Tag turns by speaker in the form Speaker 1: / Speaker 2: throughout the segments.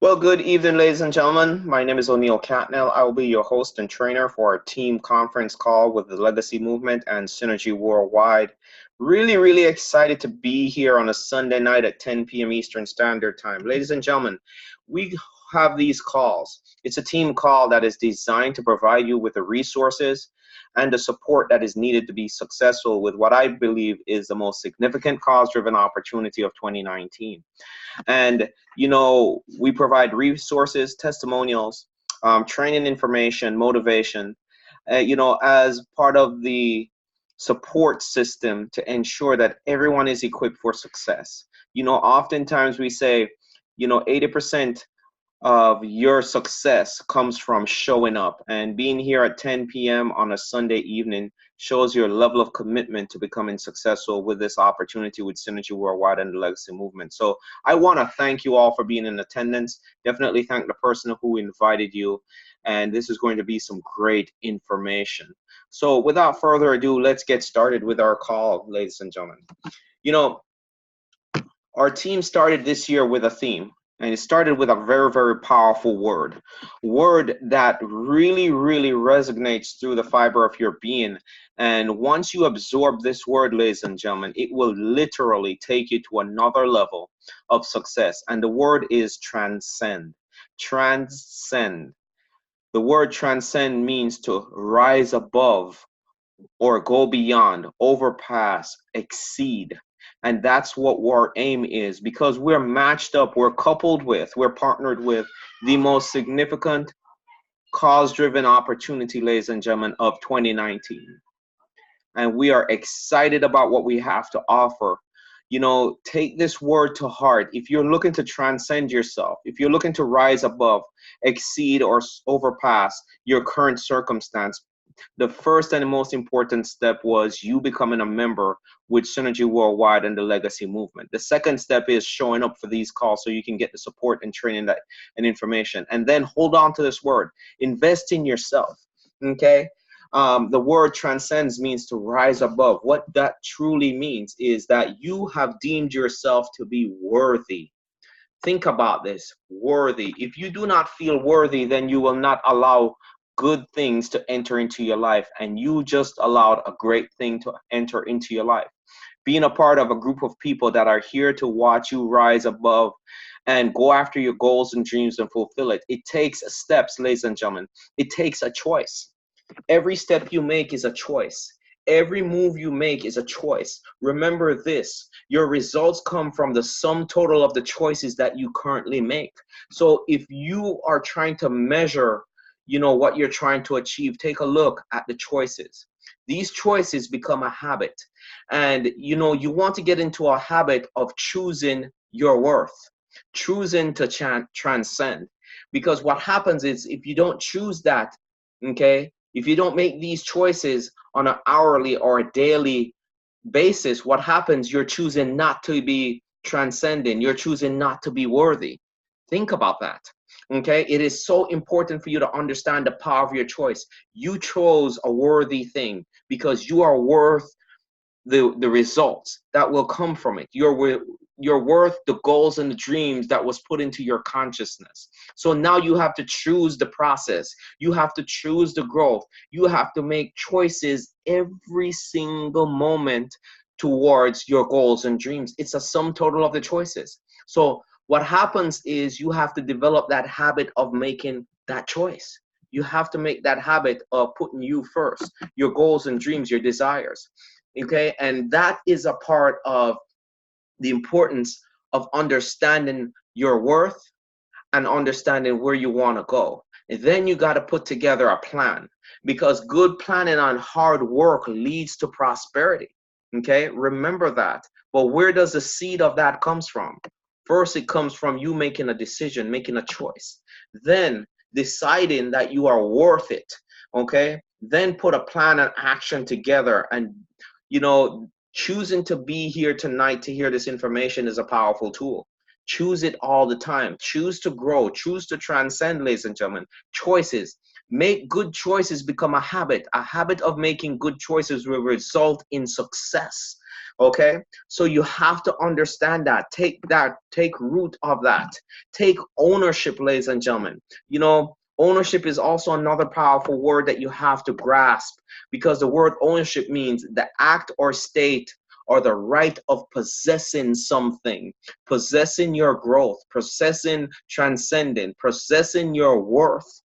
Speaker 1: Well, good evening, ladies and gentlemen. My name is O'Neill Catnell. I will be your host and trainer for our team conference call with the Legacy Movement and Synergy Worldwide. Really excited to be here on a Sunday night at 10 p.m. Eastern Standard Time. Ladies and gentlemen, we have these calls. It's a team call that is designed to provide you with the resources and the support that is needed to be successful with what I believe is the most significant cause-driven opportunity of 2019. And, we provide resources, testimonials, training information, motivation, as part of the support system to ensure that everyone is equipped for success. Oftentimes we say, 80% of your success comes from showing up, and being here at 10 p.m. on a Sunday evening shows your level of commitment to becoming successful with this opportunity with Synergy Worldwide and the Legacy Movement. So I want to thank you all for being in attendance. Definitely thank the person who invited you, and this is going to be some great information. So without further ado, let's get started with our call, ladies and gentlemen. Our team started this year with a theme, and it started with a very powerful word that really resonates through the fiber of your being. And once you absorb this word, ladies and gentlemen, it will literally take you to another level of success. And the word is transcend. Transcend. The word transcend means to rise above or go beyond, overpass, exceed. And that's what our aim is, because we're matched up, we're coupled with, we're partnered with the most significant cause-driven opportunity, ladies and gentlemen, of 2019. And we are excited about what we have to offer. Take this word to heart. If you're looking to transcend yourself, if you're looking to rise above, exceed, or overpass your current circumstance, the first and the most important step was you becoming a member with Synergy Worldwide and the Legacy Movement. The second step is showing up for these calls so you can get the support and training and information. And then hold on to this word. Invest in yourself. Okay? The word transcends means to rise above. What that truly means is that you have deemed yourself to be worthy. Think about this, worthy. If you do not feel worthy, then you will not allow good things to enter into your life, and you just allowed a great thing to enter into your life. Being a part of a group of people that are here to watch you rise above and go after your goals and dreams and fulfill it. It takes steps, ladies and gentlemen. It takes a choice. Every step you make is a choice. Every move you make is a choice. Remember this, your results come from the sum total of the choices that you currently make. So if you are trying to measure what you're trying to achieve, take a look at the choices. These choices become a habit, and you want to get into a habit of choosing your worth, choosing to transcend. Because what happens is, if you don't choose that, okay, if you don't make these choices on an hourly or a daily basis, what happens? You're choosing not to be transcending. You're choosing not to be worthy. Think about that. Okay, it is so important for you to understand the power of your choice. You chose a worthy thing because you are worth the results that will come from it. You're worth the goals and the dreams that was put into your consciousness. So now you have to choose the process. You have to choose the growth. You have to make choices every single moment towards your goals and dreams. It's a sum total of the choices. So what happens is you have to develop that habit of making that choice. You have to make that habit of putting you first, your goals and dreams, your desires. Okay, and that is a part of the importance of understanding your worth and understanding where you want to go. And then you got to put together a plan, because good planning and hard work leads to prosperity. Okay, remember that. But where does the seed of that comes from? First, it comes from you making a decision, making a choice. Then deciding that you are worth it. Okay, then put a plan and action together. And choosing to be here tonight to hear this information is a powerful tool. Choose it all the time. Choose to grow. Choose to transcend, ladies and gentlemen. Choices. Make good choices become a habit. A habit of making good choices will result in success. Okay, so you have to understand that, take root of that, take ownership, ladies and gentlemen. You know, ownership is also another powerful word that you have to grasp, because the word ownership means the act or state or the right of possessing something, possessing your growth, possessing transcending, possessing your worth.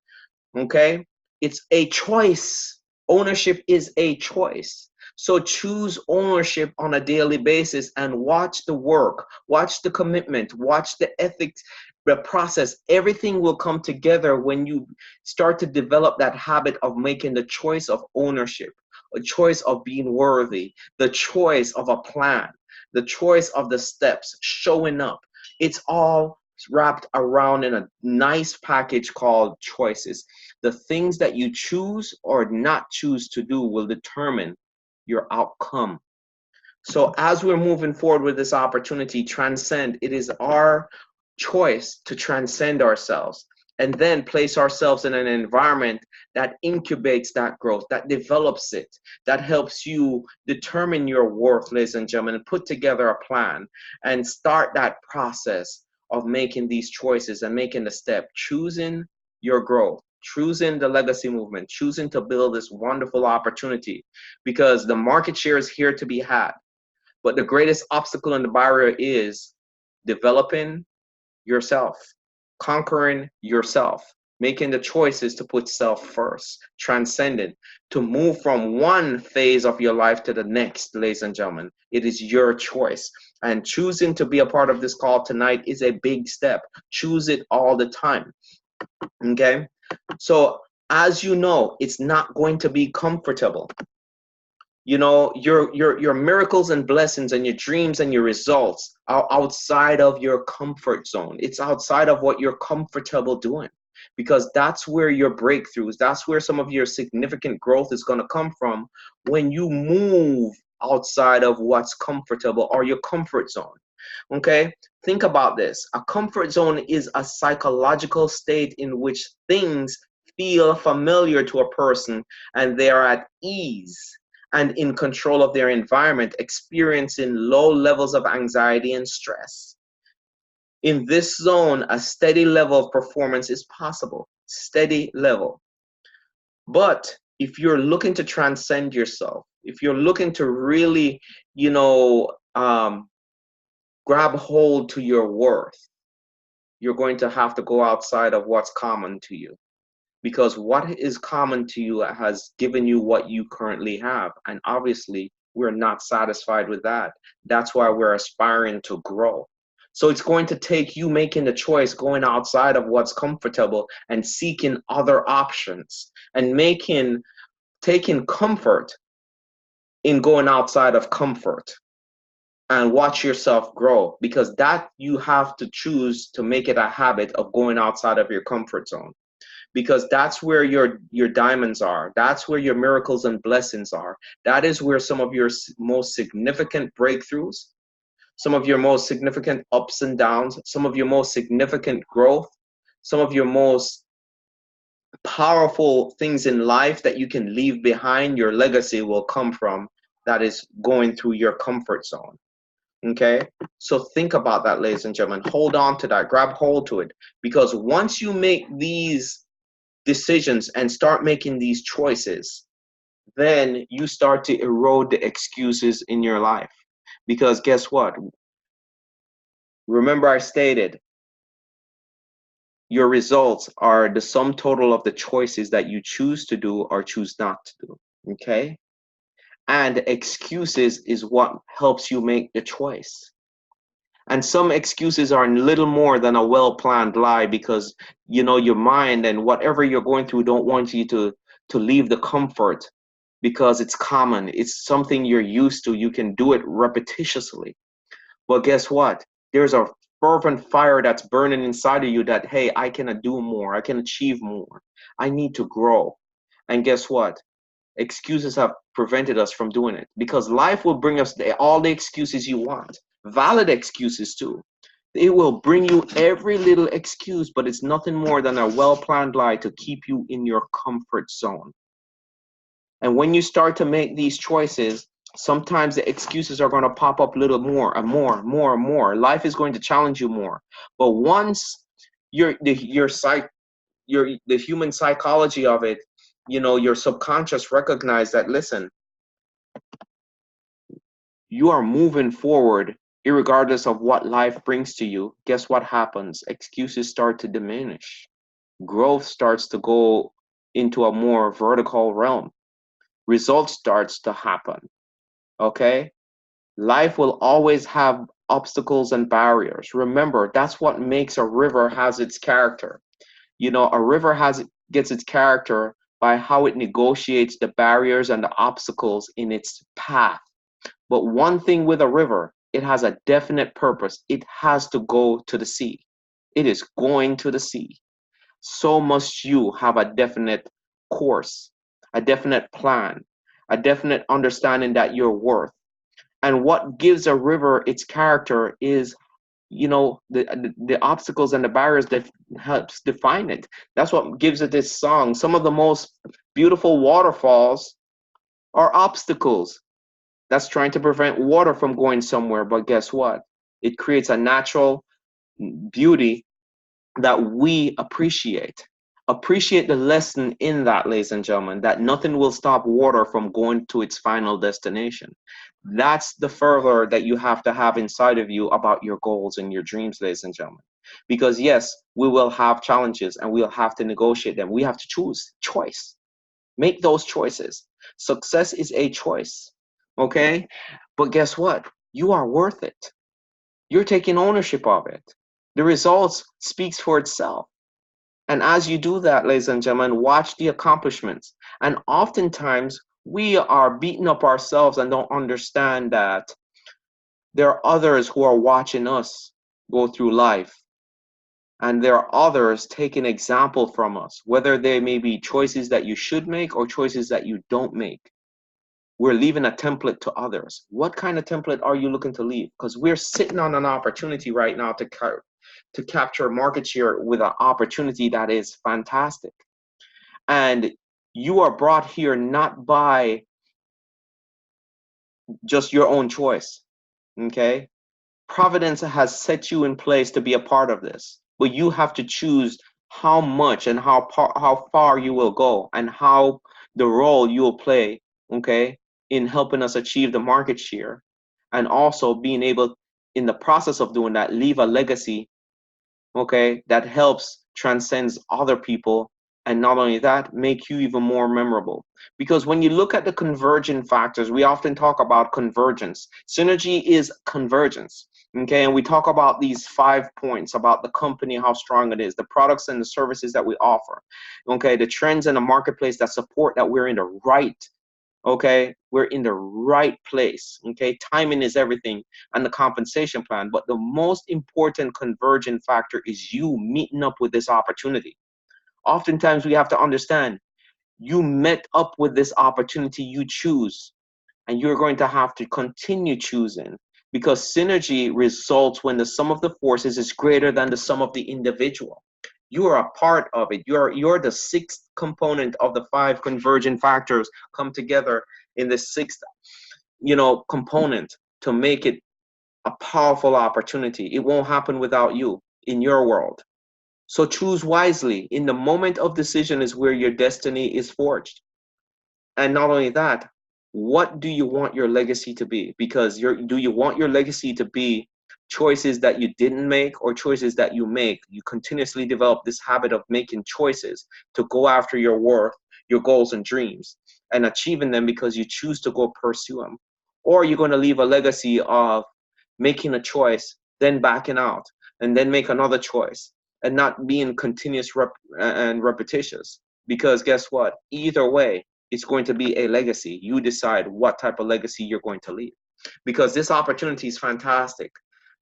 Speaker 1: Okay, it's a choice. Ownership is a choice. So choose ownership on a daily basis and watch the work, watch the commitment, watch the ethics, the process. Everything will come together when you start to develop that habit of making the choice of ownership, a choice of being worthy, the choice of a plan, the choice of the steps, showing up. It's all wrapped around in a nice package called choices. The things that you choose or not choose to do will determine your outcome. So as we're moving forward with this opportunity, transcend, it is our choice to transcend ourselves and then place ourselves in an environment that incubates that growth, that develops it, that helps you determine your worth, ladies and gentlemen, and put together a plan and start that process of making these choices and making the step, choosing your growth, choosing the legacy movement, choosing to build this wonderful opportunity, because the market share is here to be had. But the greatest obstacle and the barrier is developing yourself, conquering yourself, making the choices to put self first, transcending, to move from one phase of your life to the next, ladies and gentlemen. It is your choice. And choosing to be a part of this call tonight is a big step. Choose it all the time. Okay? So, as you know, it's not going to be comfortable. You know, your miracles and blessings and your dreams and your results are outside of your comfort zone. It's outside of what you're comfortable doing, because that's where your breakthroughs, that's where some of your significant growth is going to come from, when you move outside of what's comfortable or your comfort zone. Okay, think about this. A comfort zone is a psychological state in which things feel familiar to a person and they are at ease and in control of their environment, experiencing low levels of anxiety and stress. In this zone, a steady level of performance is possible, steady level. But if you're looking to transcend yourself, if you're looking to really, you know, grab hold to your worth, you're going to have to go outside of what's common to you, because what is common to you has given you what you currently have. And obviously, we're not satisfied with that. That's why we're aspiring to grow. So it's going to take you making the choice, going outside of what's comfortable and seeking other options, and taking comfort in going outside of comfort, and watch yourself grow, because that you have to choose to make it a habit of going outside of your comfort zone, because that's where your diamonds are. That's where your miracles and blessings are. That is where some of your most significant breakthroughs, some of your most significant ups and downs, some of your most significant growth, some of your most powerful things in life that you can leave behind, your legacy will come from, that is going through your comfort zone. Okay, so think about that, ladies and gentlemen. Hold on to that, grab hold to it, because once you make these decisions and start making these choices, then you start to erode the excuses in your life. Because guess what? Remember, I stated your results are the sum total of the choices that you choose to do or choose not to do. Okay, and excuses is what helps you make the choice. And some excuses are little more than a well-planned lie, because you know your mind and whatever you're going through don't want you to leave the comfort, because it's common, it's something you're used to, you can do it repetitiously. But guess what? There's a fervent fire that's burning inside of you that, hey, I can do more, I can achieve more, I need to grow. And guess what? Excuses have prevented us from doing it, because life will bring us all the excuses you want, valid excuses too. It will bring you every little excuse, but it's nothing more than a well-planned lie to keep you in your comfort zone. And when you start to make these choices, Sometimes the excuses are going to pop up a little more and more, more and more. Life is going to challenge you more. But once the human psychology of it, your subconscious recognize that, listen, you are moving forward irregardless of what life brings to you. Guess what happens? Excuses start to diminish. Growth starts to go into a more vertical realm. Results starts to happen. Okay? Life will always have obstacles and barriers. Remember, that's what makes a river has its character. A river gets its character by how it negotiates the barriers and the obstacles in its path. But one thing with a river, it has a definite purpose. It has to go to the sea. It is going to the sea. So must you have a definite course, a definite plan, a definite understanding that you're worth. And what gives a river its character is, the obstacles and the barriers that helps define it. That's what gives it this song. Some of the most beautiful waterfalls are obstacles that's trying to prevent water from going somewhere. But guess what? It creates a natural beauty that we appreciate. Appreciate the lesson in that, ladies and gentlemen, that nothing will stop water from going to its final destination. That's the fervor that you have to have inside of you about your goals and your dreams, ladies and gentlemen. Because yes, we will have challenges and we'll have to negotiate them. We have to choice. Make those choices. Success is a choice. Okay? But guess what? You are worth it. You're taking ownership of it. The results speaks for itself. And as you do that, ladies and gentlemen, watch the accomplishments. And oftentimes we are beating up ourselves and don't understand that there are others who are watching us go through life. And there are others taking example from us, whether they may be choices that you should make or choices that you don't make. We're leaving a template to others. What kind of template are you looking to leave? Because we're sitting on an opportunity right now to capture market share with an opportunity that is fantastic. And you are brought here not by just your own choice. Okay? Providence has set you in place to be a part of this, but you have to choose how much and how far you will go and how the role you will play, okay, in helping us achieve the market share, and also being able, in the process of doing that, leave a legacy, okay, that helps transcends other people, and not only that, make you even more memorable. Because when you look at the convergent factors, we often talk about convergence. Synergy is convergence. Okay, and we talk about these 5 points about the company, how strong it is, the products and the services that we offer, okay, the trends in the marketplace that support that we're in the right, okay, we're in the right place. Okay, timing is everything, and the compensation plan. But the most important convergent factor is you meeting up with this opportunity. Oftentimes we have to understand you met up with this opportunity, you choose, and you're going to have to continue choosing, because synergy results when the sum of the forces is greater than the sum of the individual. You are a part of it. You're the sixth component of the 5 convergent factors come together in the sixth, component to make it a powerful opportunity. It won't happen without you in your world. So choose wisely. In the moment of decision is where your destiny is forged. And not only that, what do you want your legacy to be? Because do you want your legacy to be choices that you didn't make or choices that you make? You continuously develop this habit of making choices to go after your worth, your goals and dreams, and achieving them because you choose to go pursue them. Or you're going to leave a legacy of making a choice, then backing out, and then make another choice, and not being continuous and repetitious. Because guess what? Either way, it's going to be a legacy. You decide what type of legacy you're going to leave. Because this opportunity is fantastic.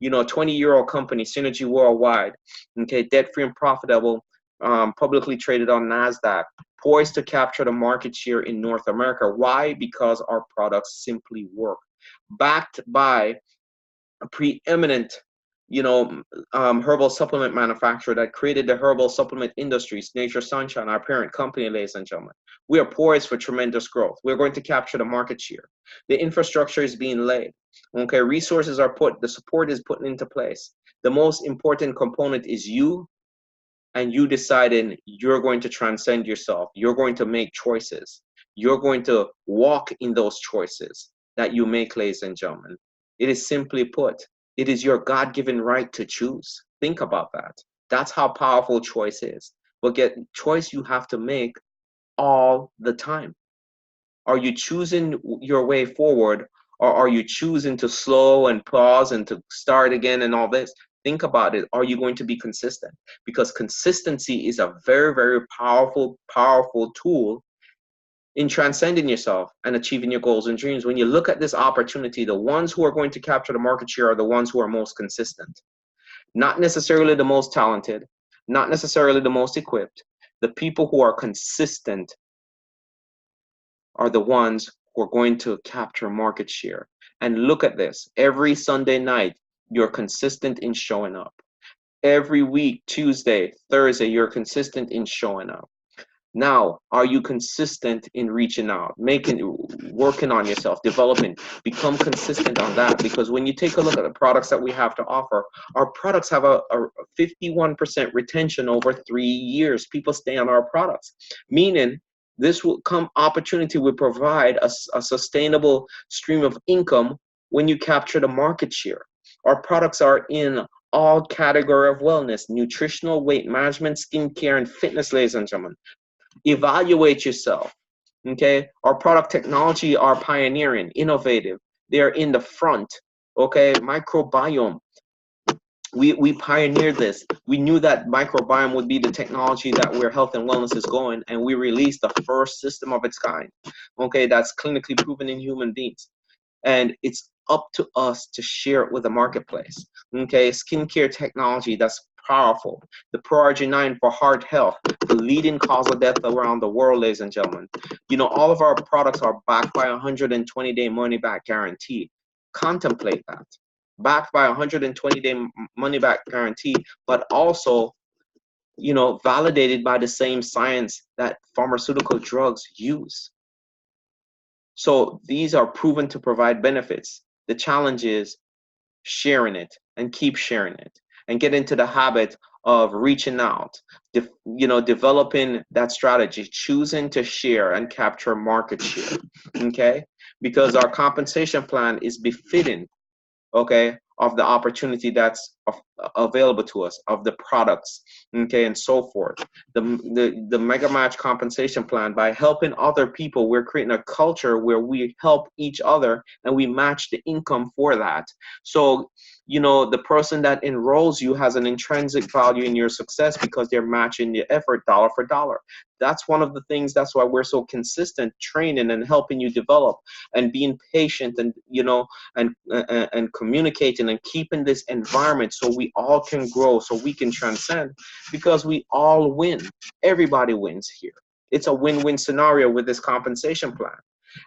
Speaker 1: 20-year-old company, Synergy Worldwide, okay, debt-free and profitable, publicly traded on NASDAQ, poised to capture the market share in North America. Why? Because our products simply work. Backed by a preeminent herbal supplement manufacturer that created the herbal supplement industries, Nature Sunshine, our parent company, ladies and gentlemen. We are poised for tremendous growth. We're going to capture the market share. The infrastructure is being laid. Okay, resources are put, the support is put into place. The most important component is you, and you deciding you're going to transcend yourself. You're going to make choices. You're going to walk in those choices that you make, ladies and gentlemen. It is simply put, it is your God-given right to choose. Think about that. That's how powerful choice is. But get choice you have to make all the time. Are you choosing your way forward, or are you choosing to slow and pause and to start again and all this? Think about it. Are you going to be consistent? Because consistency is a very, very powerful, powerful tool in transcending yourself and achieving your goals and dreams. When you look at this opportunity, the ones who are going to capture the market share are the ones who are most consistent. Not necessarily the most talented, not necessarily the most equipped. The people who are consistent are the ones who are going to capture market share. And look at this. Every Sunday night, you're consistent in showing up. Every week, Tuesday, Thursday, you're consistent in showing up. Now, are you consistent in reaching out, working on yourself, developing, become consistent on that? Because when you take a look at the products that we have to offer, our products have a 51% retention over 3 years. People stay on our products, meaning this will come opportunity will provide a sustainable stream of income when you capture the market share. Our products are in all category of wellness, nutritional, weight management, skincare, and fitness, ladies and gentlemen. Evaluate yourself. Okay, our product technology are pioneering, innovative. They're in the front. Okay, microbiome. We pioneered this. We knew that microbiome would be the technology that where health and wellness is going, and we released the first system of its kind. Okay, that's clinically proven in human beings, and it's up to us to share it with the marketplace. Okay, skincare technology that's powerful. The ProRG9 for heart health, the leading cause of death around the world, ladies and gentlemen. All of our products are backed by a 120-day money-back guarantee. Contemplate that. Backed by a 120-day money-back guarantee, but also, validated by the same science that pharmaceutical drugs use. So these are proven to provide benefits. The challenge is sharing it and keep sharing it and get into the habit of reaching out, developing that strategy, choosing to share and capture market share, okay? Because our compensation plan is befitting, okay, of the opportunity that's available to us, of the products, okay, and so forth. The Mega Match compensation plan, by helping other people, we're creating a culture where we help each other and we match the income for that. So, the person that enrolls you has an intrinsic value in your success because they're matching the effort dollar for dollar. That's one of the things, that's why we're so consistent, training and helping you develop and being patient and, and communicating and keeping this environment so we all can grow, so we can transcend, because we all win. Everybody wins here. It's a win-win scenario with this compensation plan.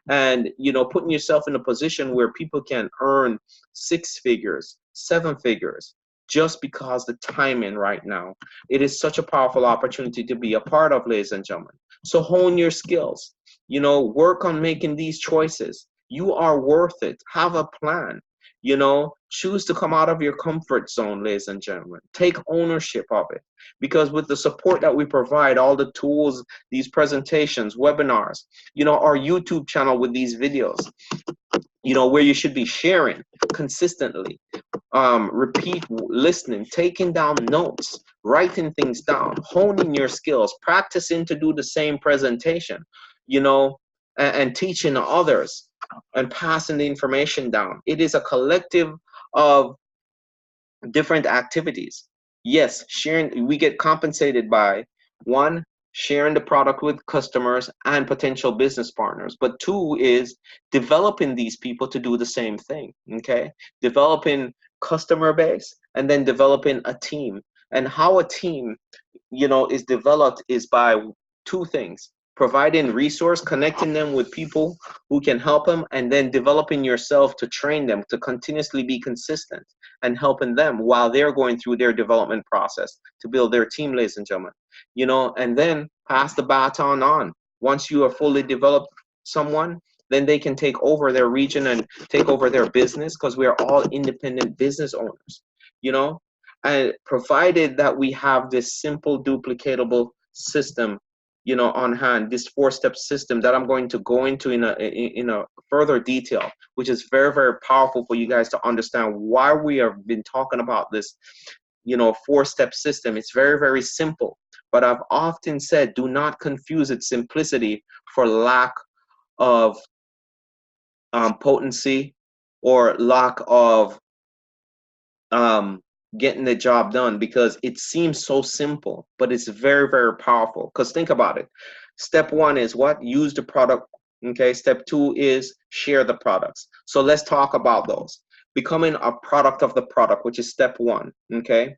Speaker 1: And, putting yourself in a position where people can earn 6 figures, 7 figures, just because the timing right now. It is such a powerful opportunity to be a part of, ladies and gentlemen. So hone your skills, work on making these choices. You are worth it. Have a plan. Choose to come out of your comfort zone, ladies and gentlemen. Take ownership of it. Because with the support that we provide, all the tools, these presentations, webinars, our YouTube channel with these videos, where you should be sharing consistently, repeat listening, taking down notes, writing things down, honing your skills, practicing to do the same presentation, and teaching others and passing the information down. It is a collective of different activities. Yes, sharing, we get compensated by, 1, sharing the product with customers and potential business partners. But 2 is developing these people to do the same thing, okay? Developing customer base and then developing a team. And how a team, is developed is by 2 things. providing resource, connecting them with people who can help them, and then developing yourself to train them to continuously be consistent and helping them while they're going through their development process to build their team, ladies and gentlemen. And then pass the baton on. Once you are fully developed someone, then they can take over their region and take over their business, because we are all independent business owners, and provided that we have this simple duplicatable system on hand, this 4-step system that I'm going to go into in a further detail, which is very, very powerful for you guys to understand why we have been talking about this 4-step system. It's very, very simple, but I've often said, do not confuse its simplicity for lack of potency or lack of getting the job done, because it seems so simple, but it's very, very powerful. Because think about it. Step 1 is what? Use the product. Okay. Step 2 is share the products. So let's talk about those. Becoming a product of the product, which is step 1. Okay.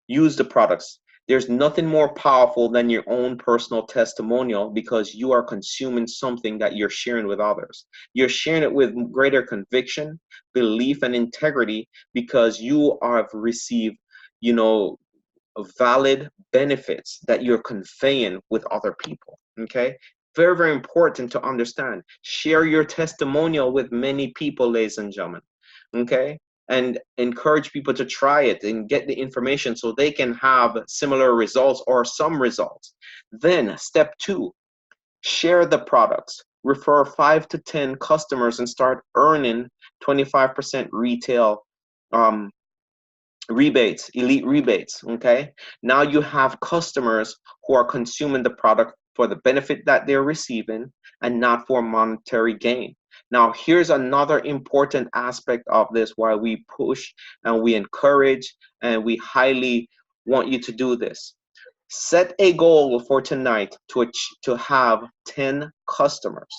Speaker 1: Use the products. There's nothing more powerful than your own personal testimonial, because you are consuming something that you're sharing with others. You're sharing it with greater conviction, belief, and integrity, because you have received, valid benefits that you're conveying with other people. Okay. Very, very important to understand. Share your testimonial with many people, ladies and gentlemen. Okay. And encourage people to try it and get the information so they can have similar results or some results. Then step 2, share the products. Refer 5 to 10 customers and start earning 25% retail rebates, elite rebates. Okay. Now you have customers who are consuming the product for the benefit that they're receiving and not for monetary gain. Now, here's another important aspect of this, why we push and we encourage and we highly want you to do this. Set a goal for tonight to have 10 customers,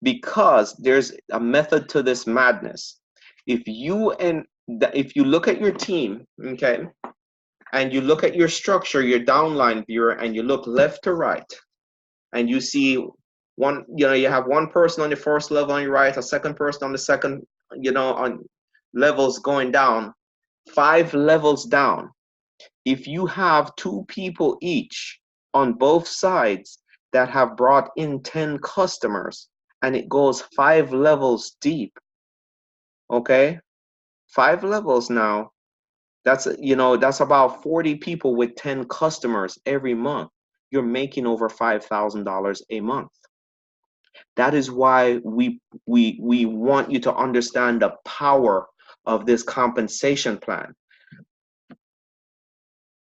Speaker 1: because there's a method to this madness. If you look at your team, okay, and you look at your structure, your downline viewer, and you look left to right, and you see you have one person on the first level on your right, a second person on the second, on levels going down, 5 levels down. If you have 2 people each on both sides that have brought in 10 customers, and it goes 5 levels deep, okay, 5 levels now, that's about 40 people with 10 customers every month. You're making over $5,000 a month. That is why we want you to understand the power of this compensation plan.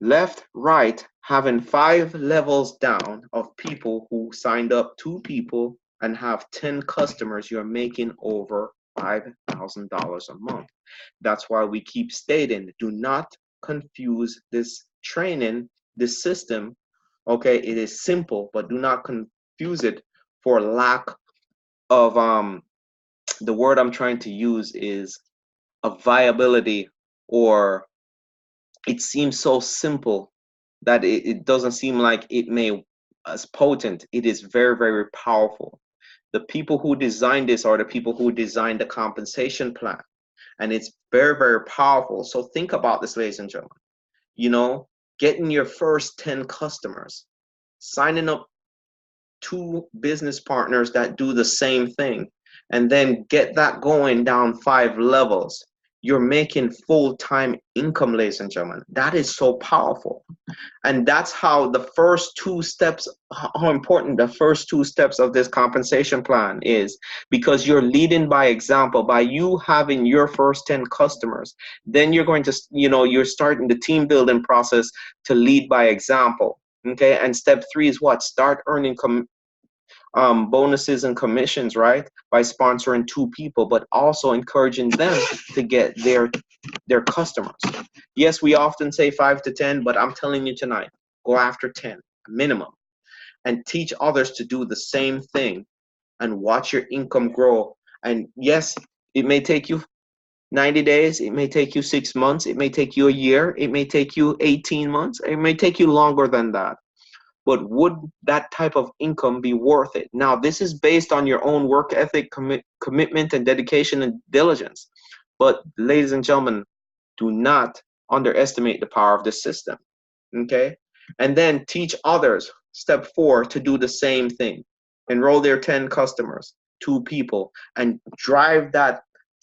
Speaker 1: Left, right, having 5 levels down of people who signed up, 2 people, and have 10 customers, you're making over $5,000 a month. That's why we keep stating, do not confuse this training, this system. Okay, it is simple, but do not confuse it for lack of the word I'm trying to use is a viability, or it seems so simple that it doesn't seem like it may as potent. It is very, very powerful. The people who designed this are the people who designed the compensation plan, and it's very, very powerful. So think about this, ladies and gentlemen. Getting your first 10 customers, signing up 2 business partners that do the same thing, and then get that going down 5 levels. You're making full-time income, ladies and gentlemen. That is so powerful. And that's how the first 2 steps, how important the first 2 steps of this compensation plan is, because you're leading by example. By you having your first 10 customers, then you're going to, you're starting the team building process to lead by example. Okay. And step 3 is what? Start earning bonuses and commissions, right? By sponsoring 2 people, but also encouraging them to get their customers. Yes, we often say 5 to 10, but I'm telling you tonight, go after 10 minimum, and teach others to do the same thing, and watch your income grow. And yes, it may take you 90 days, it may take you 6 months, it may take you a year, it may take you 18 months, it may take you longer than that. but would that type of income be worth it? Now, this is based on your own work ethic, commitment, and dedication and diligence. But ladies and gentlemen, do not underestimate the power of this system. Okay? And then teach others, step 4, to do the same thing. Enroll their 10 customers, 2 people, and drive that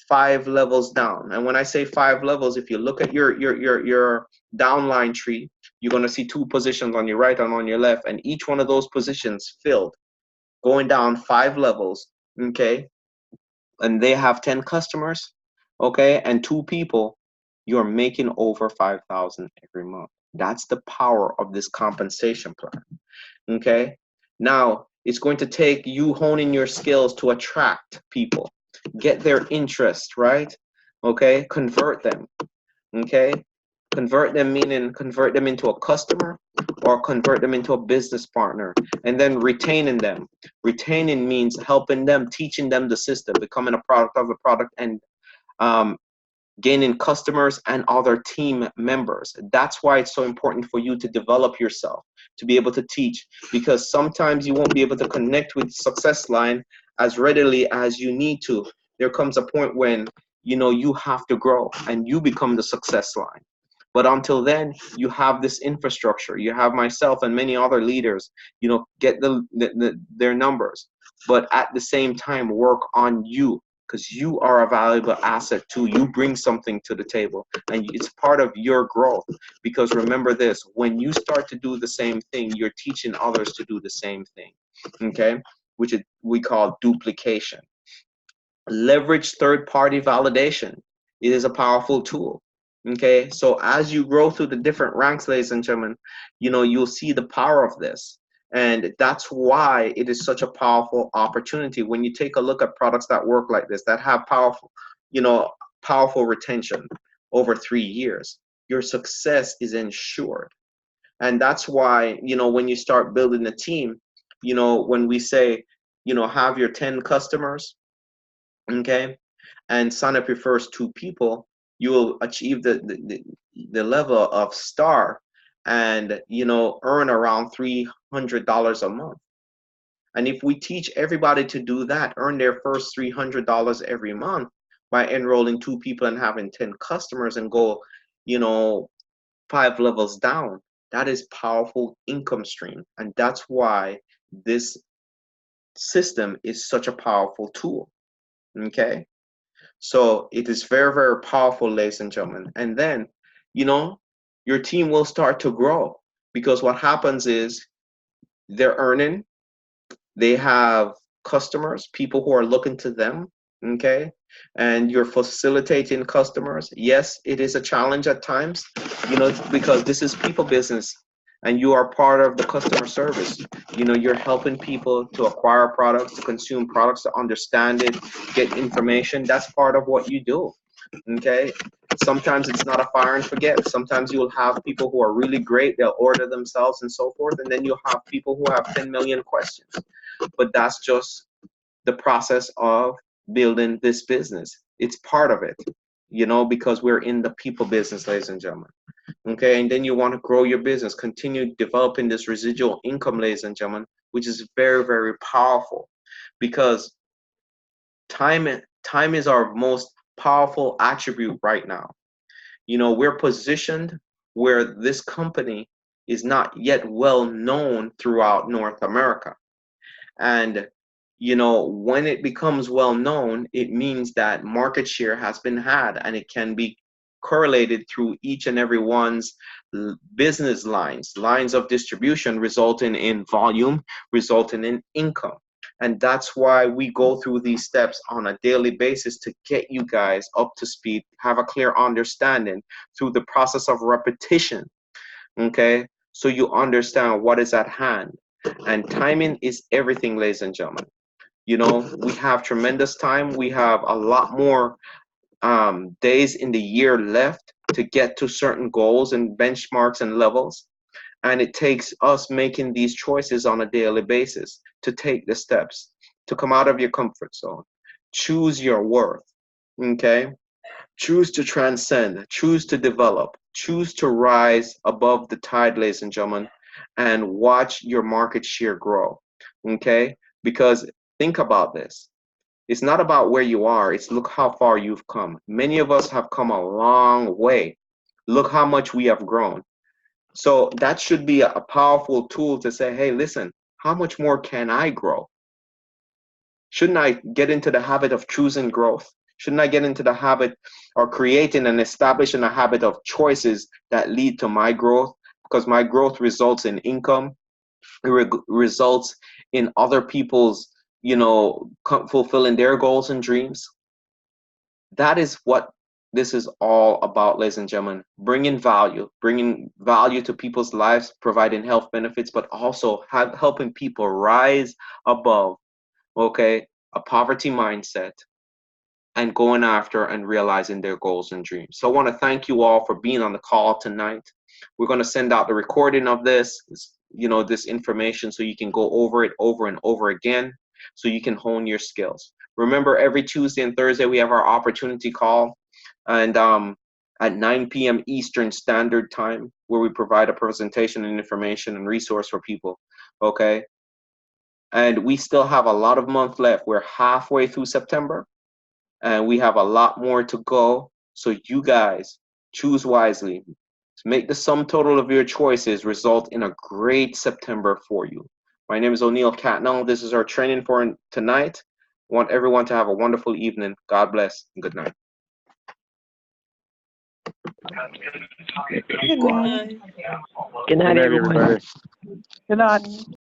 Speaker 1: 5 levels down. And when I say 5 levels, if you look at your downline tree, you're going to see 2 positions on your right and on your left, and each one of those positions filled, going down 5 levels. Okay? And they have 10 customers, okay, and 2 people, you're making over 5,000 every month. That's the power of this compensation plan. Okay, now it's going to take you honing your skills to attract people, get their interest, right? Okay, convert them. Okay, convert them meaning convert them into a customer or convert them into a business partner, and then retaining them. Retaining means helping them, teaching them the system, becoming a product of the product, and gaining customers and other team members. That's why it's so important for you to develop yourself, to be able to teach, because sometimes you won't be able to connect with success line as readily as you need to. There comes a point when you have to grow and you become the success line. But until then, you have this infrastructure. You have myself and many other leaders, get their numbers. But at the same time, work on you, because you are a valuable asset too. You bring something to the table, and it's part of your growth. Because remember this, when you start to do the same thing, you're teaching others to do the same thing, okay? Which we call duplication. Leverage third-party validation. It is a powerful tool. Okay, so as you grow through the different ranks, ladies and gentlemen, you'll see the power of this. And that's why it is such a powerful opportunity. When you take a look at products that work like this, that have powerful retention over 3 years, your success is ensured. And that's why, when you start building a team, when we say, have your 10 customers, okay, and sign up your first 2 people, you will achieve the level of star and earn around $300 a month. And if we teach everybody to do that, earn their first $300 every month by enrolling 2 people and having 10 customers and go 5 levels down, that is powerful income stream. And that's why this system is such a powerful tool. Okay, so it is very, very powerful, ladies and gentlemen. And then, your team will start to grow, because what happens is they're earning, they have customers, people who are looking to them, okay? And you're facilitating customers. Yes, it is a challenge at times, because this is people business and you are part of the customer service. You're helping people to acquire products, to consume products, to understand it, get information. That's part of what you do, okay? Sometimes it's not a fire and forget. Sometimes you'll have people who are really great, they'll order themselves and so forth, and then you'll have people who have 10 million questions. But that's just the process of building this business. It's part of it, because we're in the people business, ladies and gentlemen. Okay, and then you want to grow your business, continue developing this residual income, ladies and gentlemen, which is very, very powerful, because time is our most powerful attribute right now. We're positioned where this company is not yet well known throughout North America. And when it becomes well known, it means that market share has been had, and it can be correlated through each and every one's business lines of distribution, resulting in volume, resulting in income. And that's why we go through these steps on a daily basis, to get you guys up to speed, have a clear understanding through the process of repetition, okay? So you understand what is at hand. And timing is everything, ladies and gentlemen. We have tremendous time. We have a lot more days in the year left to get to certain goals and benchmarks and levels. And it takes us making these choices on a daily basis to take the steps, to come out of your comfort zone. Choose your worth, okay? Choose to transcend, choose to develop, choose to rise above the tide, ladies and gentlemen, and watch your market share grow. Okay? Because think about this. It's not about where you are, it's look how far you've come. Many of us have come a long way. Look how much we have grown. So that should be a powerful tool to say, hey, listen, how much more can I grow? Shouldn't I get into the habit of choosing growth? Shouldn't I get into the habit or creating and establishing a habit of choices that lead to my growth? Because my growth results in income, results in other people's, fulfilling their goals and dreams. That is what this is all about, ladies and gentlemen. Bringing value to people's lives, providing health benefits, but also helping people rise above, okay, a poverty mindset and going after and realizing their goals and dreams. So I want to thank you all for being on the call tonight. We're going to send out the recording of this, this information, so you can go over it over and over again, so you can hone your skills. Remember, every Tuesday and Thursday we have our opportunity call, and at 9 p.m. Eastern Standard Time, where we provide a presentation and information and resource for people. Okay, and we still have a lot of month left. We're halfway through September, and we have a lot more to go. So you guys choose wisely. Make the sum total of your choices result in a great September for you. My name is O'Neil Catnall. This is our training for tonight. I want everyone to have a wonderful evening. God bless and good night.
Speaker 2: Good night.
Speaker 3: Good night, everybody.
Speaker 2: Good night.